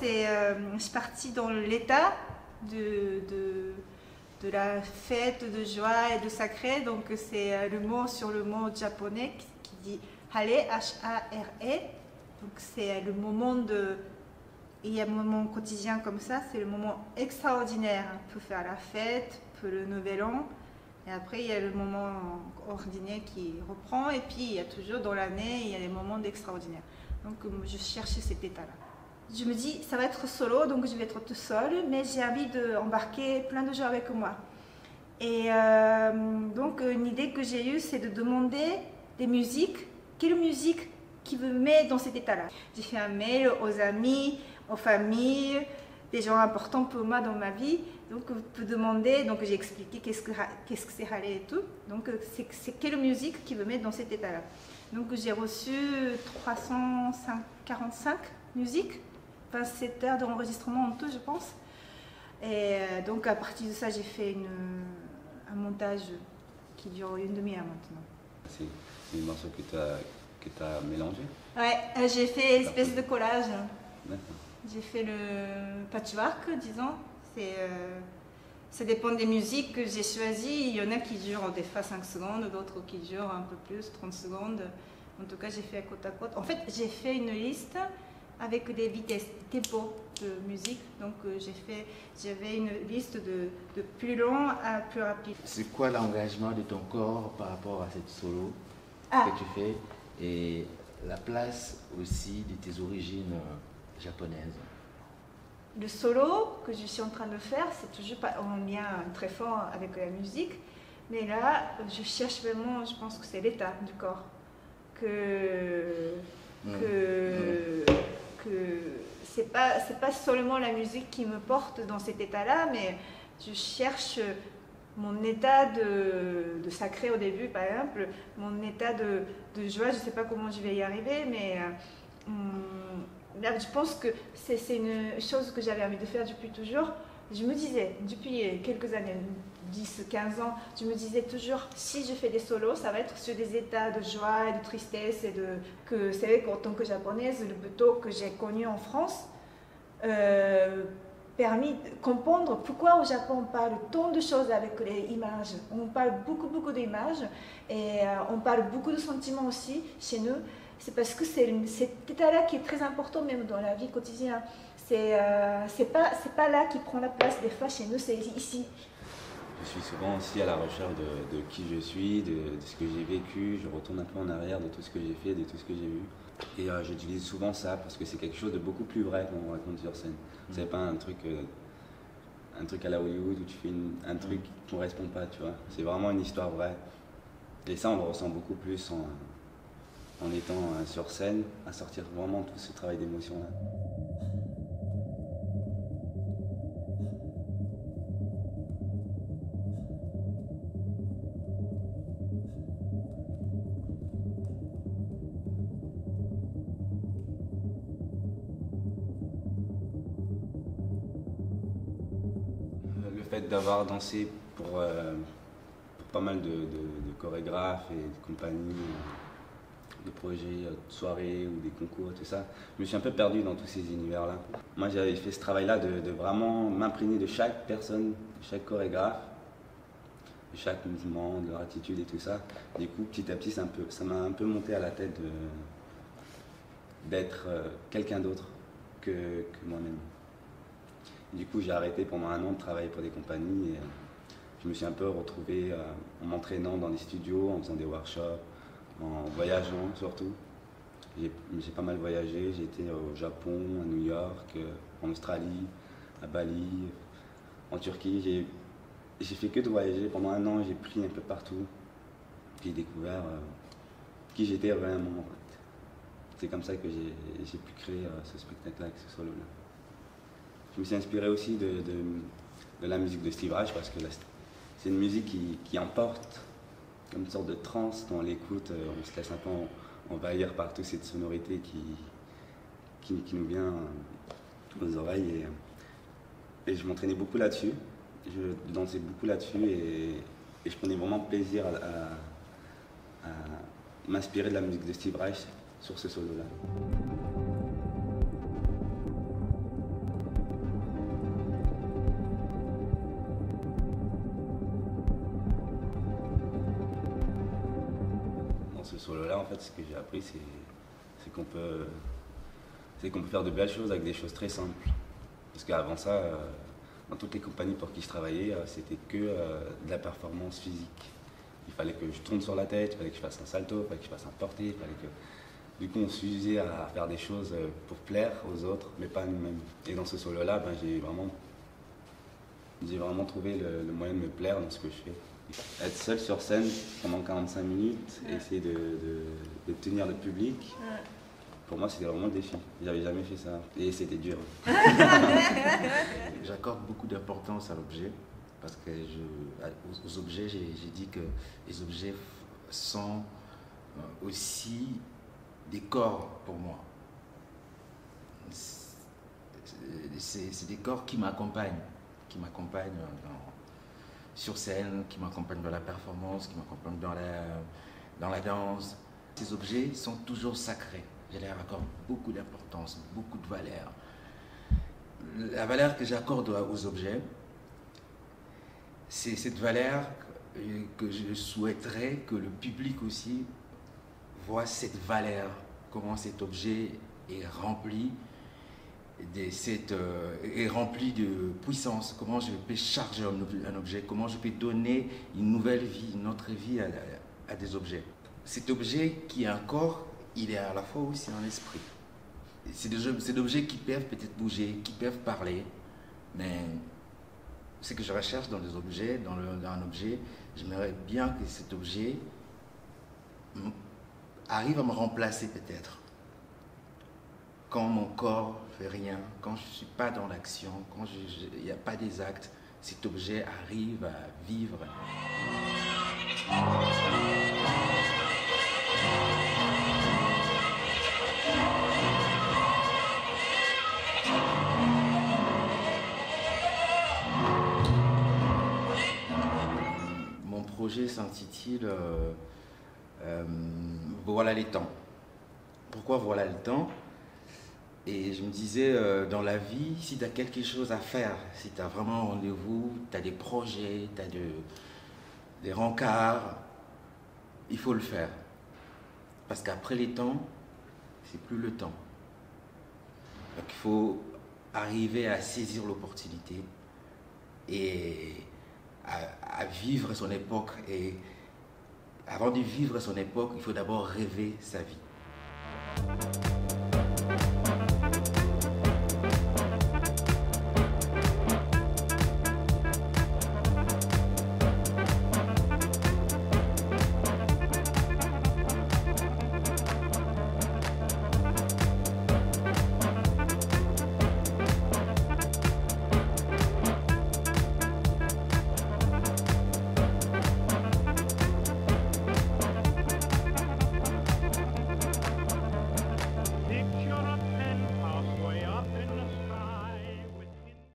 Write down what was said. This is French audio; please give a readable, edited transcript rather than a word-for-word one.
je suis partie dans l'état de la fête, de joie et de sacré. Donc c'est le mot sur le mot japonais qui dit hare, H-A-R-E. Donc c'est le moment de... Il y a un moment quotidien comme ça, c'est le moment extraordinaire. On peut faire la fête, on peut le nouvel an. Et après, il y a le moment ordinaire qui reprend. Et puis, il y a toujours dans l'année, il y a des moments d'extraordinaire. Donc, je cherchais cet état-là. Je me dis, ça va être solo, donc je vais être tout seul. Mais j'ai envie d'embarquer plein de gens avec moi. Et donc, une idée que j'ai eue, c'est de demander des musiques. Quelle musique qui me met dans cet état-là? J'ai fait un mail aux amis, aux familles, des gens importants pour moi dans ma vie. Donc, vous pouvez demander, donc j'ai expliqué qu'est-ce que c'est Hale et tout. Donc, c'est quelle musique qui me met dans cet état-là. Donc, j'ai reçu 345 musiques, 27 heures d'enregistrement en tout, je pense. Et donc, à partir de ça, j'ai fait un montage qui dure une demi-heure maintenant. C'est des morceaux que tu as mélangés? Ouais, j'ai fait une espèce de collage. D'accord. J'ai fait le patchwork, disons. Ça dépend des musiques que j'ai choisies. Il y en a qui durent des fois 5 secondes, d'autres qui durent un peu plus, 30 secondes. En tout cas, j'ai fait à côte à côte. En fait, j'ai fait une liste avec des vitesses, des tempos de musique. Donc, j'avais une liste de plus long à plus rapide. C'est quoi l'engagement de ton corps par rapport à cette solo que tu fais et la place aussi de tes origines japonaises? Le solo que je suis en train de faire, c'est toujours pas en lien très fort avec la musique. Mais là, je cherche vraiment, je pense que c'est l'état du corps. Que c'est pas seulement la musique qui me porte dans cet état-là, mais je cherche mon état de sacré au début, par exemple, mon état de joie. Je ne sais pas comment je vais y arriver, mais là, je pense que c'est une chose que j'avais envie de faire depuis toujours. Je me disais, depuis quelques années, 10, 15 ans, je me disais toujours, si je fais des solos, ça va être sur des états de joie et de tristesse. Que c'est vrai qu'en tant que japonaise, le buto que j'ai connu en France permis de comprendre pourquoi au Japon on parle tant de choses avec les images. On parle beaucoup d'images et on parle beaucoup de sentiments aussi chez nous. C'est parce que c'est cet état-là qui est très important même dans la vie quotidienne. C'est pas là qui prend la place des fois chez nous, c'est ici. Je suis souvent aussi à la recherche de qui je suis, de ce que j'ai vécu. Je retourne un peu en arrière de tout ce que j'ai fait, de tout ce que j'ai vu. Et j'utilise souvent ça parce que c'est quelque chose de beaucoup plus vrai qu'on raconte sur scène. C'est pas un truc à la Hollywood où tu fais un truc qui ne correspond pas, tu vois. C'est vraiment une histoire vraie. Et ça, on le ressent beaucoup plus en étant sur scène, à sortir vraiment tout ce travail d'émotion-là. Le fait d'avoir dansé pour pas mal de chorégraphes et de compagnies, de projets, de soirées ou des concours, tout ça, je me suis un peu perdu dans tous ces univers-là. Moi, j'avais fait ce travail-là de vraiment m'imprégner de chaque personne, de chaque chorégraphe, de chaque mouvement, de leur attitude et tout ça. Du coup, petit à petit, ça m'a un peu monté à la tête d'être quelqu'un d'autre que moi-même. Du coup, j'ai arrêté pendant un an de travailler pour des compagnies et je me suis un peu retrouvé en m'entraînant dans des studios, en faisant des workshops, en voyageant surtout. J'ai pas mal voyagé, j'ai été au Japon, à New York, en Australie, à Bali, en Turquie. J'ai fait que de voyager. Pendant un an, j'ai pris un peu partout. J'ai découvert qui j'étais vraiment en fait. C'est comme ça que j'ai pu créer ce spectacle-là avec ce solo-là. Je me suis inspiré aussi de la musique de Steve Reich parce que c'est une musique qui emporte comme une sorte de transe quand on l'écoute. On se laisse un peu envahir par toute cette sonorité qui nous vient aux oreilles. Et je m'entraînais beaucoup là-dessus. Je dansais beaucoup là-dessus et je prenais vraiment plaisir à m'inspirer de la musique de Steve Reich sur ce solo-là. solo-là, en fait, ce que j'ai appris, c'est qu'on peut faire de belles choses avec des choses très simples. Parce qu'avant ça, dans toutes les compagnies pour qui je travaillais, c'était que de la performance physique. Il fallait que je tourne sur la tête, il fallait que je fasse un salto, il fallait que je fasse un porté, il fallait que... Du coup, on s'usait à faire des choses pour plaire aux autres, mais pas à nous-mêmes. Et dans ce solo-là, ben, j'ai vraiment trouvé le moyen de me plaire dans ce que je fais. Être seul sur scène pendant 45 minutes, essayer de tenir le public, pour moi, c'était vraiment le défi. J'avais jamais fait ça. Et c'était dur. J'accorde beaucoup d'importance à l'objet, parce que aux objets, j'ai dit que les objets sont aussi des corps pour moi. C'est des corps qui m'accompagnent sur scène, qui m'accompagnent dans la performance, qui m'accompagnent dans la danse. Ces objets sont toujours sacrés. Je leur accorde beaucoup d'importance, beaucoup de valeur. La valeur que j'accorde aux objets, c'est cette valeur que je souhaiterais que le public aussi voit cette valeur, comment cet objet est rempli de puissance, comment je peux charger un objet, comment je peux donner une nouvelle vie, une autre vie à des objets. Cet objet qui est un corps, il est à la fois aussi un esprit. C'est des objets qui peuvent peut-être bouger, qui peuvent parler, mais ce que je recherche dans les objets, dans un objet, j'aimerais bien que cet objet arrive à me remplacer peut-être. Quand mon corps ne fait rien, quand je ne suis pas dans l'action, quand il n'y a pas des actes, cet objet arrive à vivre. Mon projet s'intitule Voilà les temps. Pourquoi voilà le temps? Et je me disais, dans la vie, si tu as quelque chose à faire, si tu as vraiment un rendez-vous, tu as des projets, tu as des rencarts, il faut le faire. Parce qu'après les temps, c'est plus le temps. Donc il faut arriver à saisir l'opportunité et à vivre son époque. Et avant de vivre son époque, il faut d'abord rêver sa vie.